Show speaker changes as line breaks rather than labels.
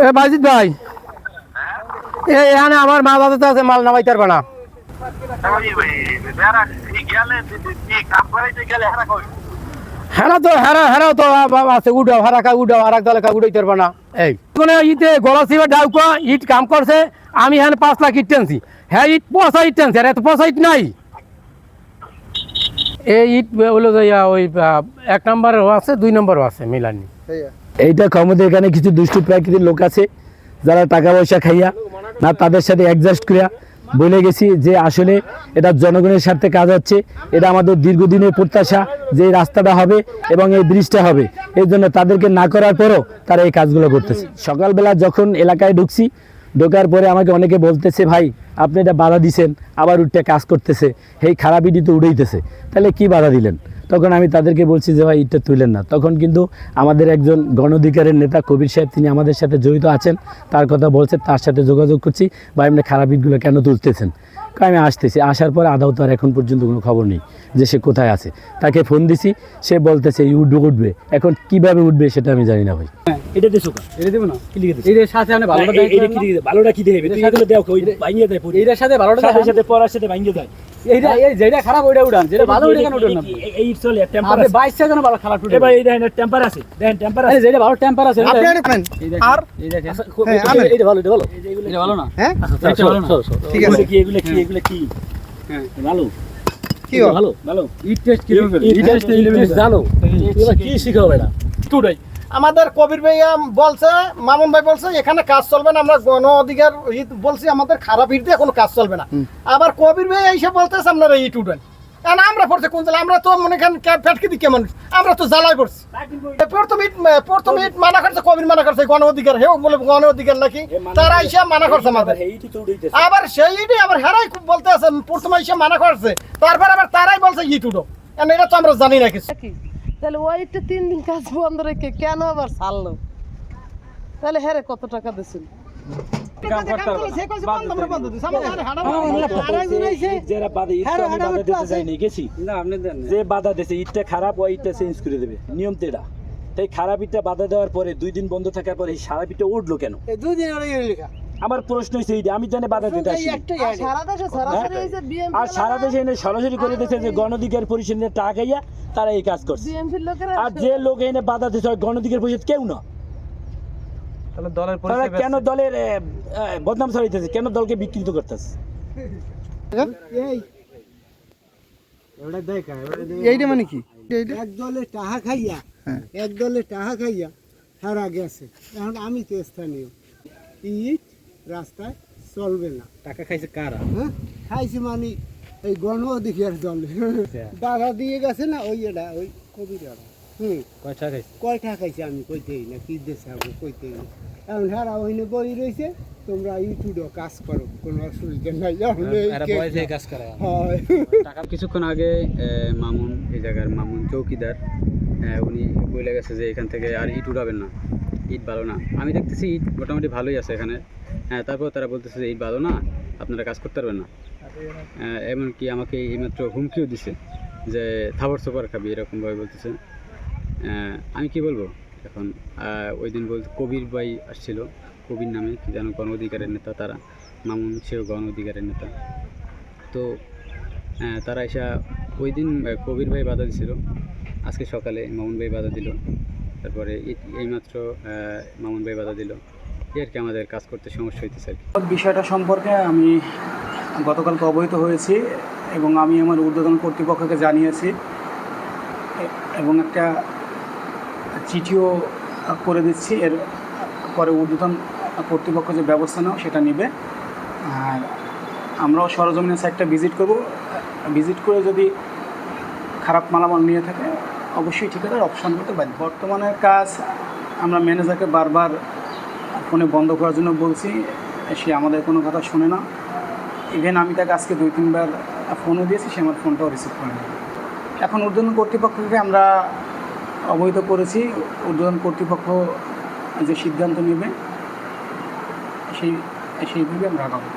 এ বাজিত ভাই, এখানে আমার মা বাবা তো আছে, মাল নামাইতে পারবে না। হেরা তো আছে, উঠাও হারা কা উঠাও আর এক দলে কা উঠাইতে পারবে না। এই মানে ইতে গলা সিবা ডাউকা ইট কাম করছে, আমি এখানে 5 লাখ ইট টেনছি, হ্যাঁ ইট পয়সা ইট টেনছে, এত পয়সা ইট নাই। এই ইট হলো যাইয়া ওই 1 নম্বরও আছে 2 নম্বরও আছে মিলানি।
এইটা ক্ষমতা এখানে কিছু দুষ্টু প্রাকৃতিক লোক আছে যারা টাকা পয়সা খাইয়া না তাদের সাথে অ্যাডজাস্ট করিয়া বলে গেছি যে আসলে এটা জনগণের স্বার্থে কাজ হচ্ছে, এটা আমাদের দীর্ঘদিনের প্রত্যাশা যে এই রাস্তাটা হবে এবং এই ব্রিজটা হবে, এই জন্য তাদেরকে না করার পরও তারা এই কাজগুলো করতেছে। সকালবেলা যখন এলাকায় ঢোকার পরে আমাকে অনেকে বলতেছে, ভাই আপনি এটা বাধা দিছেন, আবার উঠতে কাজ করতেছে, এই খারাপ ইটি তো উড়াইতেছে, তাহলে কি বাধা দিলেন? তখন আমি তাদেরকে বলছি যে ভাই ইটটা তুলেন না। তখন কিন্তু আমাদের একজন গণ অধিকারের নেতা কবির সাহেব, তিনি আমাদের সাথে জড়িত আছেন, তার কথা বলছে, তার সাথে যোগাযোগ করছি, ভাই আপনি খারাপ ইটগুলো কেন তুলতেছেন? আমি আসতেছি, আসার পর আদাও তো আর এখন পর্যন্ত কোনো খবর নেই যে সে কোথায় আছে। তাকে ফোন দিছি, সে বলতেছে উঠবে, এখন কিভাবে উঠবে সেটা আমি জানি না ভাই।
এটা দেছো কা এটা দেব না কি লিখে দিছ এর সাথে আমি ভালোটা দেই, এটা কি লিখে ভালোটা কি দেবে তুই এগুলো দাও কই ভাঙিয়ে দেয় পুরো এর সাথে ভালোটা সাথে পড়ার সাথে ভাঙিয়ে দেয়। এইটা এই যেটা খারাপ ওইটা উড়ান, যেটা ভালো ওইটা কেন উড়ান না? এই চলে টেম্পার আছে 22 সেকেন্ড ভালো খারাপ উঠে ভাই। এই দেখেন টেম্পার আছে, দেখেন টেম্পার আছে, যেটা ভালো টেম্পার আছে আপনি দেখেন। আর এই দেখেন এইটা ভালো, এটা ভালো, এটা ভালো না? হ্যাঁ আচ্ছা ভালো না, ঠিক আছে। এগুলো কি হ্যাঁ ভালো কি ভালো ভালো ইট টেস্ট কি হবে? ইট টেস্ট জানো এগুলো কি শিখাবে না টুডাই।
আমাদের কবির ভাই বলছে, মামুন ভাই বলছে এখানে কাজ চলবে না, আমরা গণ অধিকার বলছি আমাদের খারাপ ইট দিয়ে কোনো কাজ চলবে না। আবার কবির ভাই এইসব বলতেছে আপনারা ইট উঠবেন, কারণ আমরা পড়ছে কোন জ্বালা, আমরা তো মনে করেন ফ্যাটকে দিকে মানুষ, আমরা তো জ্বালাই পড়ছি। প্রথম ইট মানা করছে, কবির মানা করছে গণ অধিকার, হেও বলে গণ অধিকার নাকি, তারা এসে মানা করছে আমাদের। আবার সেই ইটই আবার হেরাই খুব বলতে আছে, প্রথমে এসে মানা করছে, তারপর আবার তারাই বলছে ইট উঠো, কারণ এটা তো আমরা জানি না কিছু।
তাহলে ওইটা 3 দিন কাজ বন্ধ রেখে কেন আবার ছাড়লো? তাহলে হ্যাঁ কত টাকা দিছিল?
যে বাধা দিয়েছে ইটটা খারাপ, ওই ইটটা চেঞ্জ করে দেবে, নিয়ম তো এটা। তাই খারাপ ইটটা বাধা দেওয়ার পরে 2 দিন বন্ধ থাকার পরে এই খারাপ ইটটা উঠলো কেন?
2 দিন লেখা।
আমার প্রশ্ন হচ্ছে এইটা, আমি জানি বাধা দিতে আসি আর সারা দেশে এনে সরাসরি করে দিয়েছে যে গণ অধিকার পরিষদের টাকা খাইয়া তারা এই কাজ করছে। আর যে লোক এনে বাধা দিচ্ছে গণ অধিকার পরিষদ কেউ না, তাহলে কেন দলের বদনাম ছড়াইতেছে, কেন দলকে বিকৃত করতেছে?
এইটা মানে কি?
এক দলে টাকা খাইয়া সারা গেছে, এখন আমি তো স্থানীয়, ইট রাস্তায় চলবে না।
টাকা খাইছে কারা?
হ্যাঁ খাইছে মানে এই গণ অধিকার দল বাধা দিয়ে গেছে না, ওই এটা ওই কবিরা। কয়টা খাইছে আমি কইতেই না, কি দেশে কইতেই না। এখন সারা ওইনে বই রয়েছে, তোমরা ইউটিউবে কাজ করো, কোনো অসুবিধা নাই।
কিছুক্ষণ আগে মামুন, এই জায়গার মামুন চৌকিদার, উনি বলে গেছে যে এখান থেকে আর ইট উঠাবেন না, ইট ভালো না। আমি দেখতেছি ইট মোটামুটি ভালোই আছে এখানে, হ্যাঁ। তারপর তারা বলতেছে যে ইট ভালো না, আপনারা কাজ করতে পারবেন না। এমনকি আমাকে এইমাত্র হুমকিও দিছে যে থাবর সফর খাবি, এরকমভাবে বলতেছে। আমি কি বলবো এখন? ওই দিন বলতে কবির ভাই আসছিল, কবির নামে কি যেন গণ অধিকারের নেতা, তারা মামুন সেও গণ অধিকারের নেতা। তো তারা এসে ওই দিন কবির ভাই বাধা দিছিল, আজকে সকালে মামুন ভাই বাধা দিল, তারপরে এইমাত্র মামুন ভাই বাধা দিল। আর কি আমাদের কাজ করতে সমস্যা হইতেছে আর কি।
বিষয়টা সম্পর্কে আমি গতকালকে অবহিত হয়েছি এবং আমি আমার ঊর্ধ্বতন কর্তৃপক্ষকে জানিয়েছি এবং একটা চিঠিও করে দিচ্ছি। এর পরে ঊর্ধ্বতন কর্তৃপক্ষ যে ব্যবস্থা নেওয়া সেটা নেবে। আর আমরাও সরজমিনে সাইটটা ভিজিট করব, ভিজিট করে যদি খারাপ মালামাল নিয়ে থাকে অবশ্যই ঠিকাদার অপশন করতে পারি। বর্তমানে কাজ আমরা ম্যানেজারকে বারবার ফোনে বন্ধ করার জন্য বলছি, সে আমাদের কোনো কথা শোনে না। ইভেন আমি তাকে আজকে 2-3 বার ফোনও দিয়েছি, সে আমার ফোনটাও রিসিভ করে না। এখন ঊর্ধ্বতন কর্তৃপক্ষকে আমরা অবহিত করেছি, ঊর্ধ্বতন কর্তৃপক্ষ যে সিদ্ধান্ত নেবে সেইভাবে আমরা আগাবো।